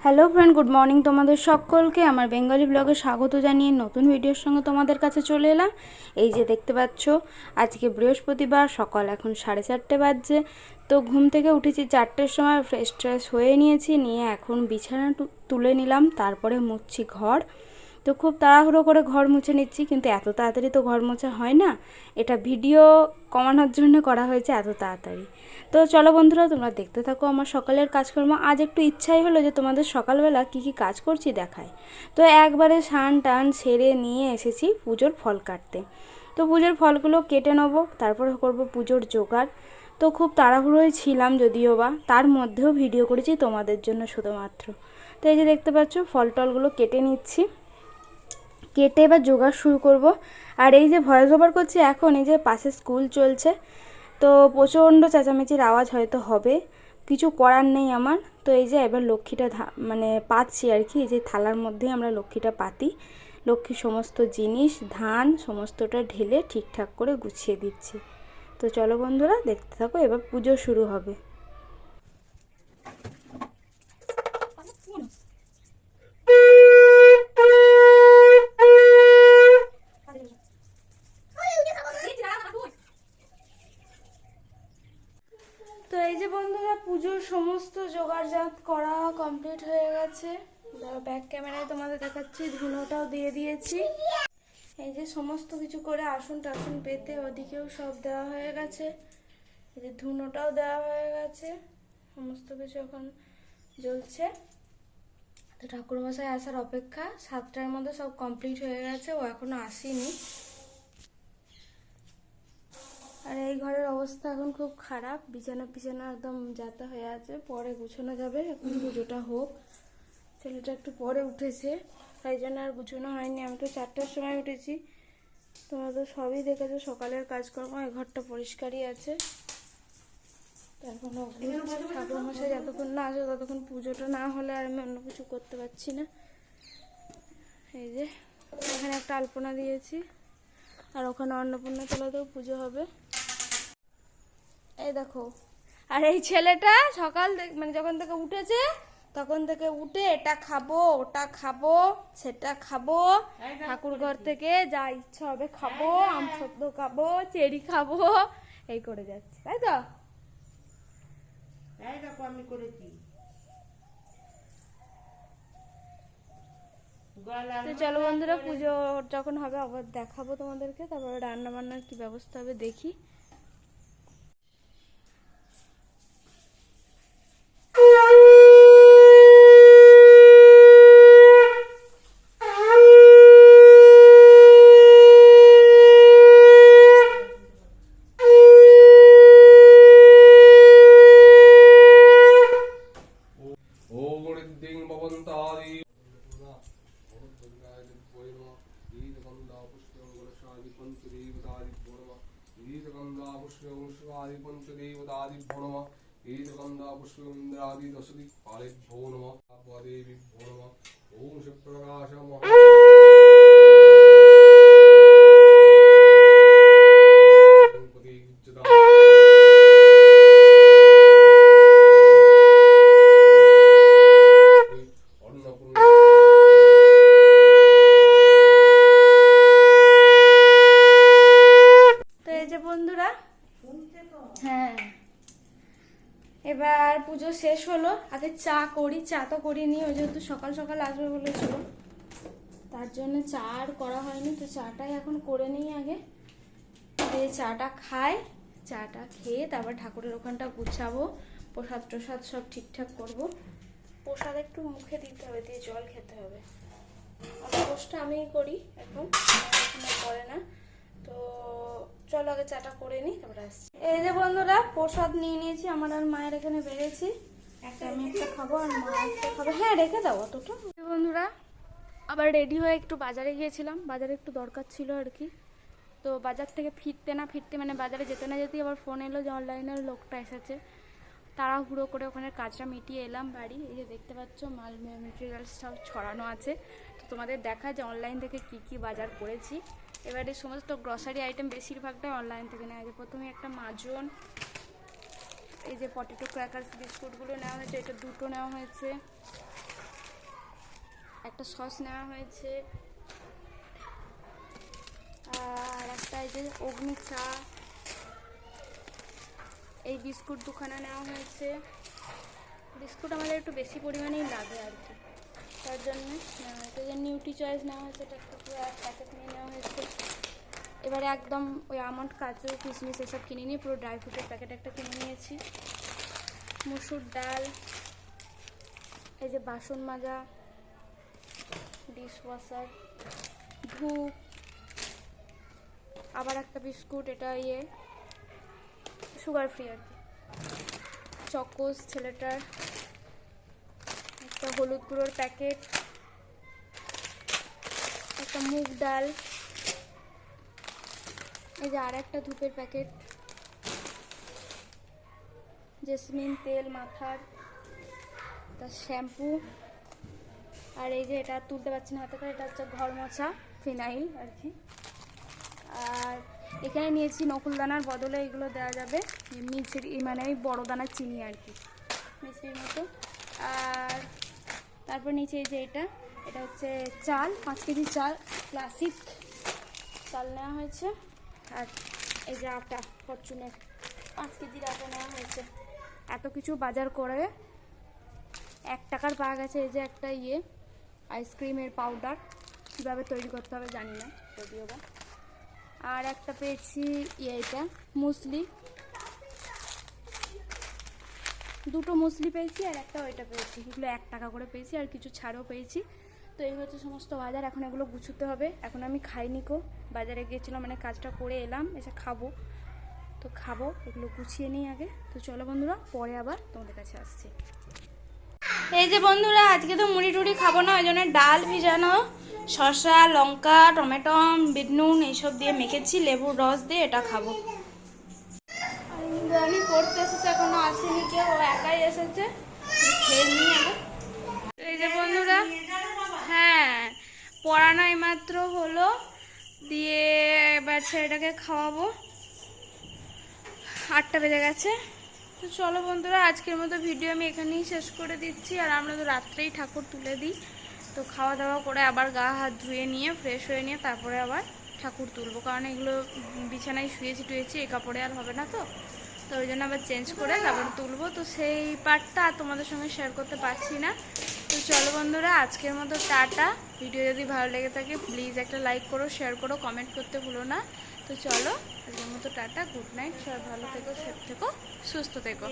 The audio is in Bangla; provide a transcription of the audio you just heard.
হ্যালো ফ্রেন্ড, গুড মর্নিং তোমাদের সকলকে আমার বেঙ্গলি ব্লগে স্বাগত জানিয়ে নতুন ভিডিওর সঙ্গে তোমাদের কাছে চলে এলাম। এই যে দেখতে পাচ্ছ, আজকে বৃহস্পতিবার, সকাল এখন 4:30 বাজছে। তো ঘুম থেকে উঠেছি 4টের সময়, ফ্রেশ ট্রেশ হয়ে নিয়েছি, নিয়ে এখন বিছানা তুলে নিলাম, তারপরে মুছছি ঘর। তো খুব তাড়াহুড়ো করে ঘর মুছে নিচ্ছি, কিন্তু এত তাড়াতাড়ি তো ঘর মোছা হয় না, এটা ভিডিও কমানোর জন্য করা হয়েছে এত তাড়াতাড়ি। তো চলো বন্ধুরা, তোমরা দেখতে থাকো আমার সকালের কাজকর্ম। আজ একটু ইচ্ছাই হলো যে তোমাদের সকালবেলা কি কি কাজ করছি দেখায়। তো একবারে স্নান টান সেরে নিয়ে এসেছি পুজোর ফল কাটতে। তো পুজোর ফলগুলো কেটে নেবো, তারপর করব পুজোর জোগাড়। তো খুব তাড়াহুড়োই ছিলাম যদিও বা, তার মধ্যেও ভিডিও করেছি তোমাদের জন্য শুধুমাত্র। তো এই যে দেখতে পাচ্ছ, ফল টলগুলো কেটে নিচ্ছি, কেটে এবার জোগাড় শুরু করব। আর এই যে ভয়েস ওভার করছি এখন, এই যে পাশে স্কুল চলছে, তো প্রচণ্ড চেঁচামেচির আওয়াজ হয়তো হবে, কিছু করার নেই আমার। তো এই যে এবার লক্ষ্মীটা মানে পাতছি আর কি, এই যে থালার মধ্যেই আমরা লক্ষ্মীটা পাতি। লক্ষ্মীর সমস্ত জিনিস, ধান সমস্তটা ঢেলে ঠিকঠাক করে গুছিয়ে দিচ্ছি। তো চলো বন্ধুরা, দেখতে থাকো, এবার পুজো শুরু হবে। তো এই যে বন্ধুরা, পুজোর সমস্ত জোগাড়জাত করা কমপ্লিট হয়ে গেছে। ব্যাক ক্যামেরায় তোমাদের দেখাচ্ছি, ধুনোটাও দিয়ে দিয়েছি। এই যে সমস্ত কিছু করে আসন টাসন পেতে ওদিকেও সব দেওয়া হয়ে গেছে, এই যে ধুনোটাও দেওয়া হয়ে গেছে, সমস্ত কিছু এখন জ্বলছে। তো ঠাকুরমশাই আসার অপেক্ষা, 7টার মধ্যে সব কমপ্লিট হয়ে গেছে, ও এখনো আসেনি। আর এই ঘরের অবস্থা এখন খুব খারাপ, বিছানা পিছানা একদম যাতা হয়ে আছে, পরে গুছানো যাবে, এখন পুজোটা হোক। ছেলেটা একটু পরে উঠেছে, তাই জন্য আর গুছানো হয়নি। আমি তো 4টার সময় উঠেছি, তোমরা তো সবই দেখেছো সকালের কাজকর্ম। এই ঘরটা পরিষ্কারই আছে, এখনো ঠাকুরমশাই যতক্ষণ না আসে ততক্ষণ পুজোটা না হলে আর আমি অন্য কিছু করতে পারছি না। এই যে এখানে একটা আলপনা দিয়েছি, আর ওখানে অন্নপূর্ণা তোলাতেও পুজো হবে, এই দেখো। আর এই ছেলেটা সকাল মানে যখন থেকে উঠেছে তখন থেকে উঠে এটা খাবো, ওটা খাবো, সেটা খাবো, ঠাকুর ঘর থেকে যা ইচ্ছা হবে খাবো, আম সদ্য খাবো, চেরি খাবো, এই করে যাচ্ছে, তাই তো? আমি করেছি। তো চলো বন্ধুরা, পুজো যখন হবে আবার দেখাবো তোমাদেরকে, তারপরে রান্না বান্নার কি ব্যবস্থা হবে দেখি। হ্যাঁ, এবার পুজো শেষ হলো, আগে চা করি। চা তো করিনি, ওই যেহেতু সকাল সকাল আসবে বলেছিল, তার জন্য চা আর করা হয়নি। তো চাটাই এখন করে নিই আগে, দিয়ে চাটা খাই। চাটা খেয়ে তারপর ঠাকুরের ওখানটা গুছাবো, প্রসাদ টসাদ সব ঠিকঠাক করব। প্রসাদ একটু মুখে দিতে হবে, দিয়ে জল খেতে হবে। অবশ্যটা আমিই করি এখন, করে না। তো চলো আগে চাটা করে নিই, তারপরে আসছি। এই যে বন্ধুরা, প্রসাদ নিয়ে নিয়েছি, আমার আর মায়ের এখানে বেড়েছি। আমি একটা খাবো আর মা একটা খাবো। হ্যাঁ, রেখে দাও অতটা। বন্ধুরা, আবার রেডি হয়ে একটু বাজারে গিয়েছিলাম, বাজারে একটু দরকার ছিল আর কি। তো বাজার থেকে ফিরতে না ফিরতে, মানে বাজারে যেতে না যেতেই আবার ফোন এলো যে অনলাইনের লোকটা এসেছে। তাড়াহুড়ো করে ওখানে কাজটা মিটিয়ে এলাম বাড়ি। এই যে দেখতে পাচ্ছ, মাল মেটেরিয়ালস সব ছড়ানো আছে। তো তোমাদের দেখা যে অনলাইন থেকে কি কি বাজার করেছি। এবারে সমস্ত গ্রসারি আইটেম বেশিরভাগটাই অনলাইন থেকে নেওয়া যায়। প্রথমে একটা মাজন, এই যে পটেটো ক্র্যাকার্স বিস্কুটগুলো নেওয়া হয়েছে, এটা দুটো নেওয়া হয়েছে। একটা সস নেওয়া হয়েছে, আর একটা এই যে অগ্নি চা, এই বিস্কুট দুখানা নেওয়া হয়েছে। বিস্কুট আমাদের একটু বেশি পরিমাণেই লাগে আর কি, তার জন্য নেওয়া হয়েছে। যে নিউট্রি চয়েস নেওয়া হয়েছে, এটা একটা পুরো এক প্যাকেট নিয়ে নেওয়া হয়েছে। এবারে একদম ওই আমন্ড, কাজু, কিশমিশ এসব কিনে নিয়ে পুরো ড্রাই ফ্রুটের প্যাকেট একটা কিনে নিয়েছি। মুসুর ডাল, এই যে বাসন মাজা, ডিশ ওয়াশার, ধূপ, আবার একটা বিস্কুট, এটা সুগার ফ্রি আর কি, চকোস ছেলেটার, একটা হলুদ গুঁড়োর প্যাকেট, একটা মুগ ডাল, এই যে আর একটা ধূপের প্যাকেট, জেসমিন তেল মাথার, তার শ্যাম্পু, আর এই যে এটা তুলতে পারছি না হাতে করে, এটা হচ্ছে ঘর মোছা ফিনাইল আর কি। আর এখানে নিয়েছি নকুলদানার বদলে এগুলো দেওয়া যাবে মিছরি, মানে ওই বড়ো দানার চিনি আর কি, মিছরির মতো। আর তারপর নিচে এই যে এটা হচ্ছে চাল, 5 কেজি চাল, ক্লাসিক চাল নেওয়া হয়েছে। আর এই যে আটা, ফরচুনের 5 কেজির আটা নেওয়া হয়েছে। এত কিছু বাজার করে 1 টাকার পাওয়া গেছে। এই যে একটা আইসক্রিমের পাউডার, কীভাবে তৈরি করতে হবে জানি না যদিও বা। আর একটা পেয়েছি এটা মুসলি, 2টো মুসলি পেয়েছি, আর একটা ওইটা পেয়েছি। এগুলো 1 টাকা করে পেয়েছি, আর কিছু ছাড়ও পেয়েছি। তো এই হচ্ছে সমস্ত বাজার। এখন এগুলো গুছোতে হবে। এখন আমি খাইনি কো, বাজারে গিয়েছিলাম, মানে কাজটা করে এলাম, এসে খাবো। তো খাবো, এগুলো গুছিয়ে নিই আগে। তো চলো বন্ধুরা, পরে আবার তোমাদের কাছে আসছি। এই যে বন্ধুরা, আজকে তো মুড়ি টুড়ি খাবো না, ওই জন্য ডাল ভিজানো, শসা, লঙ্কা, টমেটো, বিট নুন এইসব দিয়ে মেখেছি, লেবুর রস দিয়ে এটা খাবো। আমি পড়তে এসেছে, এখনো আসেনি কেউ, ও একাই এসেছে, খেয়ে নিই আগে। এই যে বন্ধুরা, হ্যাঁ পড়ানো এইমাত্র হলো, দিয়ে এবার ছেলেটাকে খাওয়াবো, 8টা বেজে গেছে। তো চলো বন্ধুরা, আজকের মতো ভিডিও আমি এখানেই শেষ করে দিচ্ছি। আর আমরা তো রাত্রেই ঠাকুর তুলে দিই, তো খাওয়া দাওয়া করে আবার গা হাত ধুয়ে নিয়ে ফ্রেশ হয়ে নিয়ে তারপরে আবার ঠাকুর তুলবো, কারণ এগুলো বিছানায় শুয়েছি টুয়েছি, এই কাপড়ে আর হবে না। তো ওই জন্য আবার চেঞ্জ করে তারপরে তুলবো। তো সেই পার্টটা আর তোমাদের সঙ্গে শেয়ার করতে পারছি না। তো চলো বন্ধুরা, আজকের মতো টাটা। ভিডিও যদি ভালো লেগে থাকে প্লিজ একটা লাইক করো, শেয়ার করো, কমেন্ট করতে ভুলো না। তো চলো, আজকের মতো টাটা, গুড নাইট, সবাই ভালো থেকো, সেফ থেকো, সুস্থ থেকো।